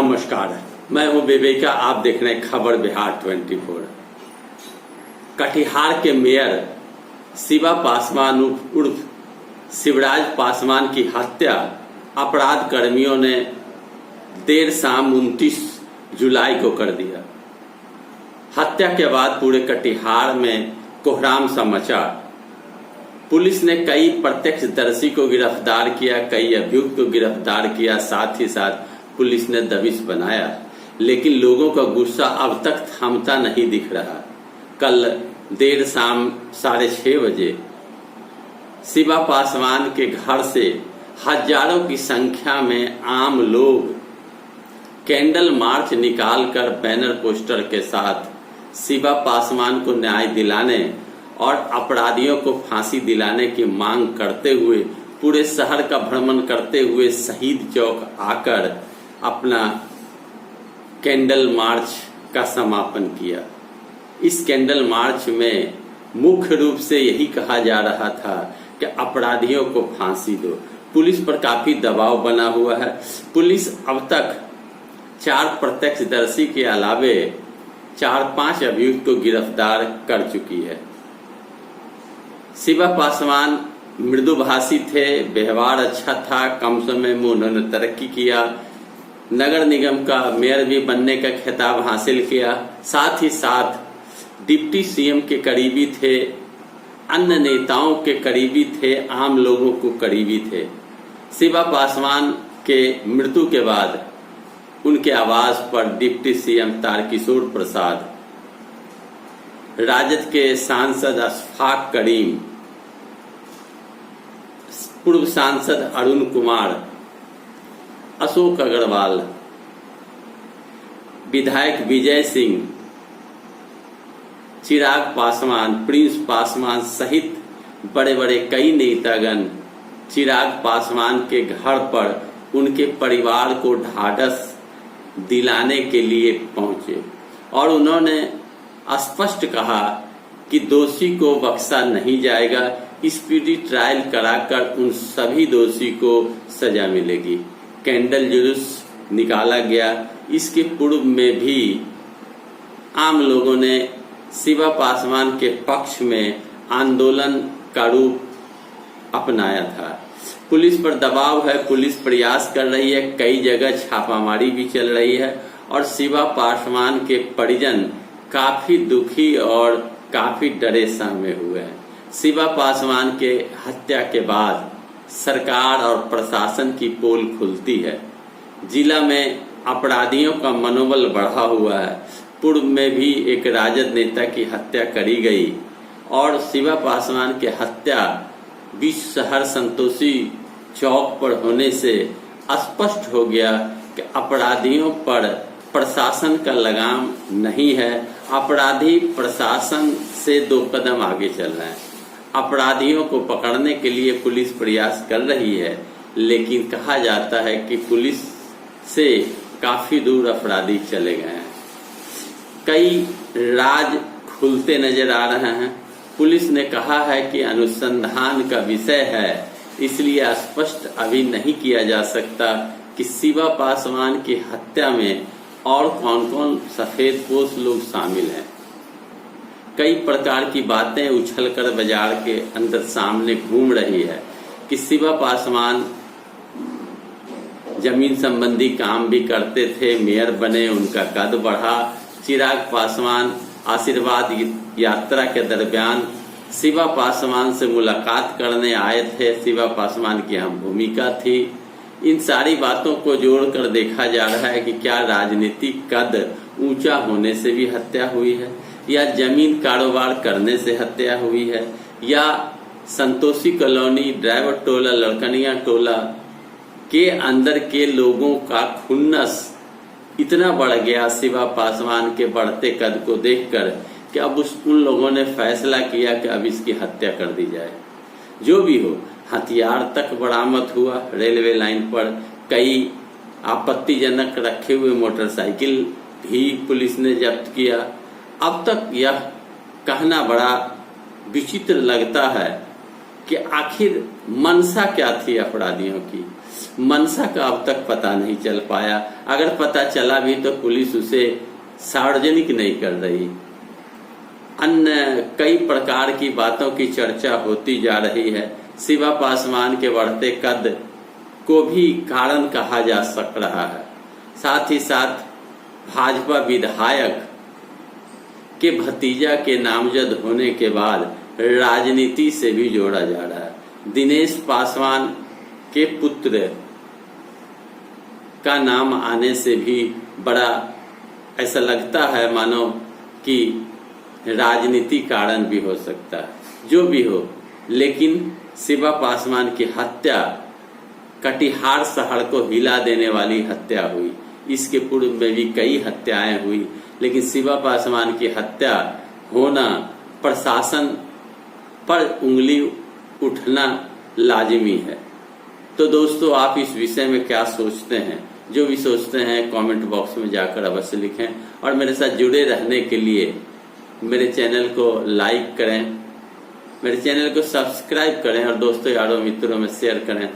नमस्कार, मैं हूं विवेका। आप देख रहे हैं खबर बिहार 24। कटिहार के मेयर शिवा पासवान उर्फ शिवराज पासवान की हत्या अपराध कर्मियों ने देर शाम 29 जुलाई को कर दिया। हत्या के बाद पूरे कटिहार में कोहराम सा मचा। पुलिस ने कई प्रत्यक्षदर्शी को गिरफ्तार किया, कई अभियुक्त को गिरफ्तार किया, साथ ही साथ पुलिस ने दबिश बनाया, लेकिन लोगों का गुस्सा अब तक थमता नहीं दिख रहा। कल देर शाम 6:30 बजे शिवा पासवान के घर से हजारों की संख्या में आम लोग कैंडल मार्च निकालकर बैनर पोस्टर के साथ शिवा पासवान को न्याय दिलाने और अपराधियों को फांसी दिलाने की मांग करते हुए पूरे शहर का भ्रमण करते हुए शहीद चौक आकर अपना कैंडल मार्च का समापन किया। इस कैंडल मार्च में मुख्य रूप से यही कहा जा रहा था कि अपराधियों को फांसी दो। पुलिस पर काफी दबाव बना हुआ है। पुलिस अब तक 4 प्रत्यक्षदर्शी के अलावे 4-5 अभियुक्त को गिरफ्तार कर चुकी है। शिवा पासवान मृदुभाषी थे, व्यवहार अच्छा था, कम समय में उन्होंने तरक्की किया, नगर निगम का मेयर भी बनने का खिताब हासिल किया, साथ ही साथ डिप्टी सीएम के करीबी थे, अन्य नेताओं के करीबी थे, आम लोगों को करीबी थे। शिवा पासवान के मृत्यु के बाद उनके आवास पर डिप्टी सीएम तारकिशोर प्रसाद, राजद के सांसद अशफाक करीम, पूर्व सांसद अरुण कुमार, अशोक अग्रवाल, विधायक विजय सिंह, चिराग पासवान, प्रिंस पासवान सहित बड़े बड़े कई नेतागण चिराग पासवान के घर पर उनके परिवार को ढाढ़स दिलाने के लिए पहुंचे और उन्होंने स्पष्ट कहा कि दोषी को बख्शा नहीं जाएगा। स्पीडी ट्रायल कराकर उन सभी दोषी को सजा मिलेगी। कैंडल जुलूस निकाला गया। इसके पूर्व में भी आम लोगों ने शिवा पासवान के पक्ष में आंदोलन का रूप अपनाया था। पुलिस पर दबाव है, पुलिस प्रयास कर रही है, कई जगह छापामारी भी चल रही है और शिवा पासवान के परिजन काफी दुखी और काफी डरे सहमे हुए हैं। शिवा पासवान के हत्या के बाद सरकार और प्रशासन की पोल खुलती है। जिला में अपराधियों का मनोबल बढ़ा हुआ है। पूर्व में भी एक राजद नेता की हत्या करी गई और शिवा पासवान की हत्या बीच शहर संतोषी चौक पर होने से स्पष्ट हो गया कि अपराधियों पर प्रशासन का लगाम नहीं है। अपराधी प्रशासन से 2 कदम आगे चल रहे हैं। अपराधियों को पकड़ने के लिए पुलिस प्रयास कर रही है, लेकिन कहा जाता है कि पुलिस से काफी दूर अपराधी चले गए हैं। कई राज खुलते नजर आ रहे हैं। पुलिस ने कहा है कि अनुसंधान का विषय है, इसलिए स्पष्ट अभी नहीं किया जा सकता कि शिवा पासवान की हत्या में और कौन कौन सफेदपोश लोग शामिल हैं। कई प्रकार की बातें उछलकर बाजार के अंदर सामने घूम रही है कि शिवा पासवान जमीन संबंधी काम भी करते थे, मेयर बने, उनका कद बढ़ा। चिराग पासवान आशीर्वाद यात्रा के दरमियान शिवा पासवान से मुलाकात करने आए थे। शिवा पासवान की अहम भूमिका थी। इन सारी बातों को जोड़कर देखा जा रहा है कि क्या राजनीतिक कद ऊंचा होने से भी हत्या हुई है, या जमीन कारोबार करने से हत्या हुई है, या संतोषी कॉलोनी, ड्राइवर टोला, लड़कनिया टोला के अंदर के लोगों का खुन्नस इतना बढ़ गया शिवा पासवान के बढ़ते कद को देखकर कि अब उन लोगों ने फैसला किया कि अब इसकी हत्या कर दी जाए। जो भी हो, हथियार तक बरामद हुआ। रेलवे लाइन पर कई आपत्तिजनक रखे हुए मोटरसाइकिल भी पुलिस ने जब्त किया। अब तक यह कहना बड़ा विचित्र लगता है कि आखिर मंशा क्या थी अपराधियों की। मंशा का अब तक पता नहीं चल पाया। अगर पता चला भी तो पुलिस उसे सार्वजनिक नहीं कर रही। अन्य कई प्रकार की बातों की चर्चा होती जा रही है। शिवा पासवान के बढ़ते कद को भी कारण कहा जा सक रहा है। साथ ही साथ भाजपा विधायक के भतीजा के नामजद होने के बाद राजनीति से भी जोड़ा जा रहा है। दिनेश पासवान के पुत्र का नाम आने से भी बड़ा ऐसा लगता है मानो कि राजनीति कारण भी हो सकता है। जो भी हो, लेकिन शिवा पासवान की हत्या कटिहार शहर को हिला देने वाली हत्या हुई। इसके पूर्व में भी कई हत्याएं हुई, लेकिन शिवा पासवान की हत्या होना प्रशासन पर उंगली उठना लाजिमी है। तो दोस्तों, आप इस विषय में क्या सोचते हैं? जो भी सोचते हैं कमेंट बॉक्स में जाकर अवश्य लिखें और मेरे साथ जुड़े रहने के लिए मेरे चैनल को लाइक करें, मेरे चैनल को सब्सक्राइब करें और दोस्तों यारों मित्रों में शेयर करें।